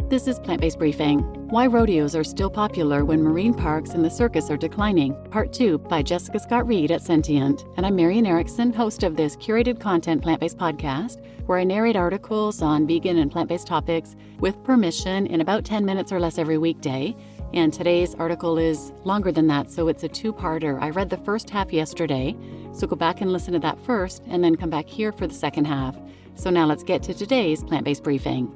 This is Plant-Based Briefing, Why Rodeos Are Still Popular When Marine Parks and the Circus Are Declining, Part 2 by Jessica Scott-Reed at Sentient. And I'm Marian Erickson, host of this curated content plant-based podcast, where I narrate articles on vegan and plant-based topics with permission in about 10 minutes or less every weekday. And today's article is longer than that, so it's a two-parter. I read the first half yesterday, so go back and listen to that first, and then come back here for the second half. So now let's get to today's plant-based briefing.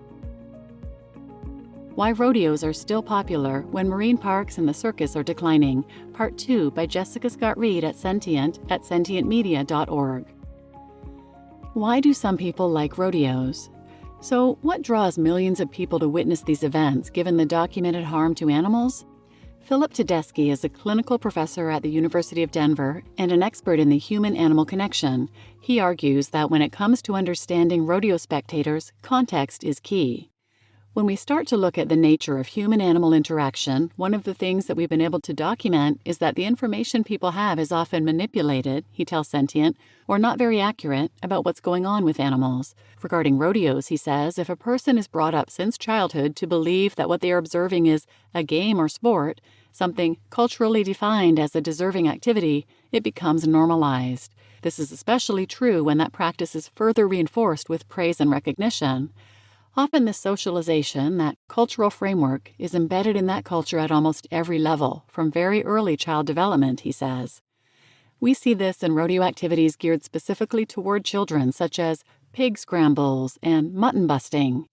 Why Rodeos Are Still Popular When Marine Parks and the Circus Are Declining, Part 2 by Jessica Scott-Reed at Sentient at sentientmedia.org. Why do some people like rodeos? So, what draws millions of people to witness these events, given the documented harm to animals? Philip Tedeschi is a clinical professor at the University of Denver and an expert in the human-animal connection. He argues that when it comes to understanding rodeo spectators, context is key. When we start to look at the nature of human-animal interaction, one of the things that we've been able to document is that the information people have is often manipulated, he tells Sentient, or not very accurate about what's going on with animals. Regarding rodeos, he says, if a person is brought up since childhood to believe that what they are observing is a game or sport, something culturally defined as a deserving activity, it becomes normalized. This is especially true when that practice is further reinforced with praise and recognition. Often this socialization, that cultural framework, is embedded in that culture at almost every level, from very early child development, he says. We see this in rodeo activities geared specifically toward children, such as pig scrambles and mutton busting.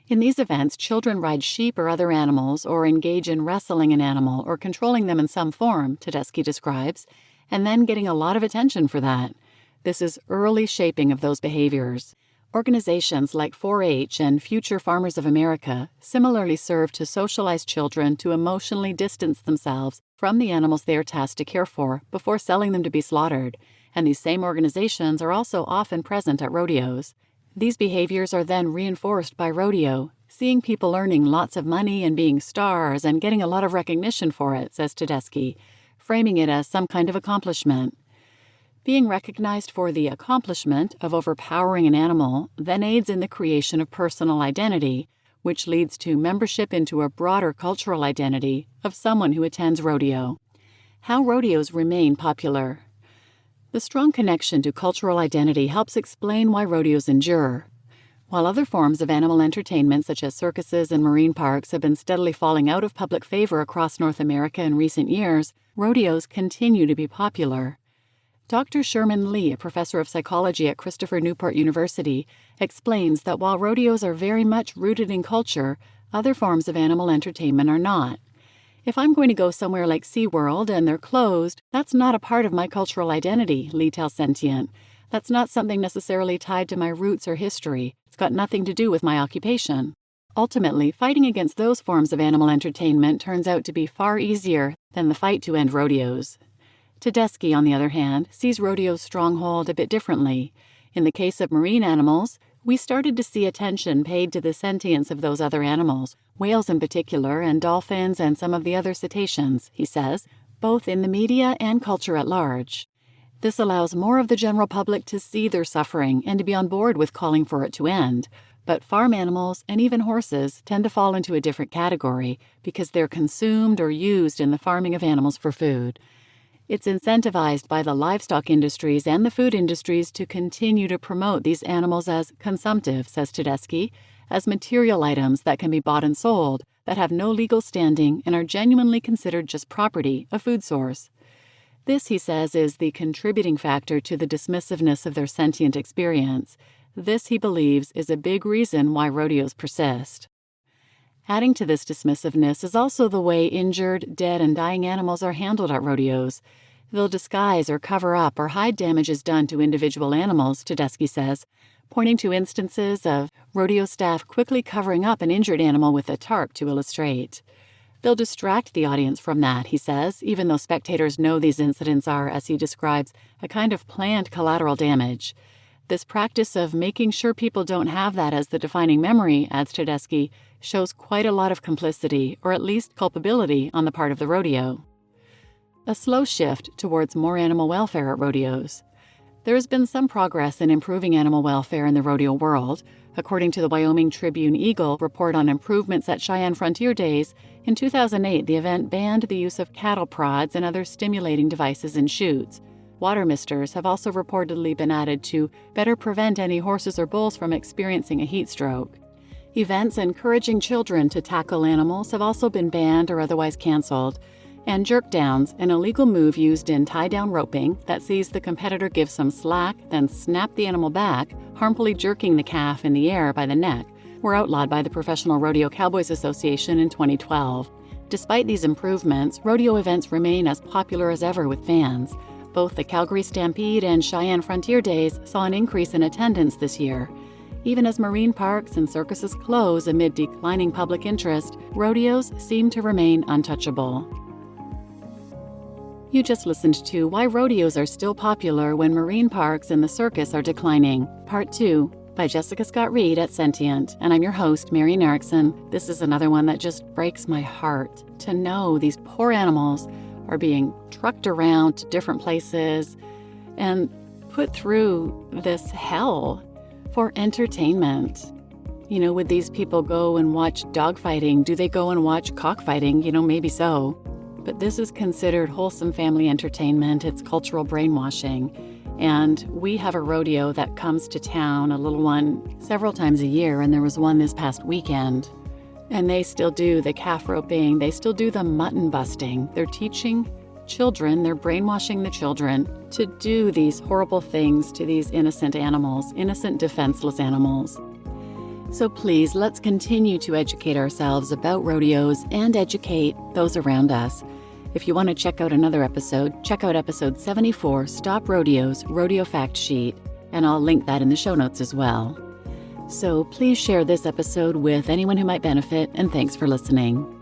In these events, children ride sheep or other animals or engage in wrestling an animal or controlling them in some form, Tedeschi describes, and then getting a lot of attention for that. This is early shaping of those behaviors. Organizations like 4-H and Future Farmers of America similarly serve to socialize children to emotionally distance themselves from the animals they are tasked to care for before selling them to be slaughtered, and these same organizations are also often present at rodeos. These behaviors are then reinforced by rodeo, seeing people earning lots of money and being stars and getting a lot of recognition for it, says Tedeschi, framing it as some kind of accomplishment. Being recognized for the accomplishment of overpowering an animal then aids in the creation of personal identity, which leads to membership into a broader cultural identity of someone who attends rodeo. How rodeos remain popular. The strong connection to cultural identity helps explain why rodeos endure. While other forms of animal entertainment, such as circuses and marine parks, have been steadily falling out of public favor across North America in recent years, rodeos continue to be popular. Dr. Sherman Lee, a professor of psychology at Christopher Newport University, explains that while rodeos are very much rooted in culture, other forms of animal entertainment are not. If I'm going to go somewhere like SeaWorld and they're closed, that's not a part of my cultural identity, Lee tells Sentient. That's not something necessarily tied to my roots or history. It's got nothing to do with my occupation. Ultimately, fighting against those forms of animal entertainment turns out to be far easier than the fight to end rodeos. Tedeschi, on the other hand, sees rodeo's stronghold a bit differently. In the case of marine animals, we started to see attention paid to the sentience of those other animals, whales in particular, and dolphins and some of the other cetaceans, he says, both in the media and culture at large. This allows more of the general public to see their suffering and to be on board with calling for it to end. But farm animals and even horses tend to fall into a different category because they're consumed or used in the farming of animals for food. It's incentivized by the livestock industries and the food industries to continue to promote these animals as consumptive, says Tedeschi, as material items that can be bought and sold, that have no legal standing and are genuinely considered just property, a food source. This, he says, is the contributing factor to the dismissiveness of their sentient experience. This, he believes, is a big reason why rodeos persist. Adding to this dismissiveness is also the way injured, dead, and dying animals are handled at rodeos. They'll disguise or cover up or hide damages done to individual animals, Tedeschi says, pointing to instances of rodeo staff quickly covering up an injured animal with a tarp to illustrate. They'll distract the audience from that, he says, even though spectators know these incidents are, as he describes, a kind of planned collateral damage. This practice of making sure people don't have that as the defining memory, adds Tedeschi, shows quite a lot of complicity, or at least culpability, on the part of the rodeo. A slow shift towards more animal welfare at rodeos. There has been some progress in improving animal welfare in the rodeo world. According to the Wyoming Tribune-Eagle report on improvements at Cheyenne Frontier Days, in 2008 the event banned the use of cattle prods and other stimulating devices in chutes. Water misters have also reportedly been added to better prevent any horses or bulls from experiencing a heat stroke. Events encouraging children to tackle animals have also been banned or otherwise canceled. And jerk downs, an illegal move used in tie-down roping that sees the competitor give some slack, then snap the animal back, harmfully jerking the calf in the air by the neck, were outlawed by the Professional Rodeo Cowboys Association in 2012. Despite these improvements, rodeo events remain as popular as ever with fans. Both the Calgary Stampede and Cheyenne Frontier Days saw an increase in attendance this year. Even as marine parks and circuses close amid declining public interest, rodeos seem to remain untouchable. You just listened to Why Rodeos Are Still Popular When Marine Parks and the Circus Are Declining, Part 2, by Jessica Scott Reed at Sentient, and I'm your host, Marian Erickson. This is another one that just breaks my heart to know these poor animals are being trucked around to different places and put through this hell for entertainment. Would these people go and watch dogfighting? Do they go and watch cockfighting? Maybe so. But this is considered wholesome family entertainment. It's cultural brainwashing. And we have a rodeo that comes to town, a little one, several times a year, and there was one this past weekend. And they still do the calf roping. They still do the mutton busting. They're teaching children, they're brainwashing the children to do these horrible things to these innocent animals, innocent, defenseless animals. So please, let's continue to educate ourselves about rodeos and educate those around us. If you want to check out another episode, check out episode 74, Stop Rodeos, Rodeo Fact Sheet, and I'll link that in the show notes as well. So please share this episode with anyone who might benefit, and thanks for listening.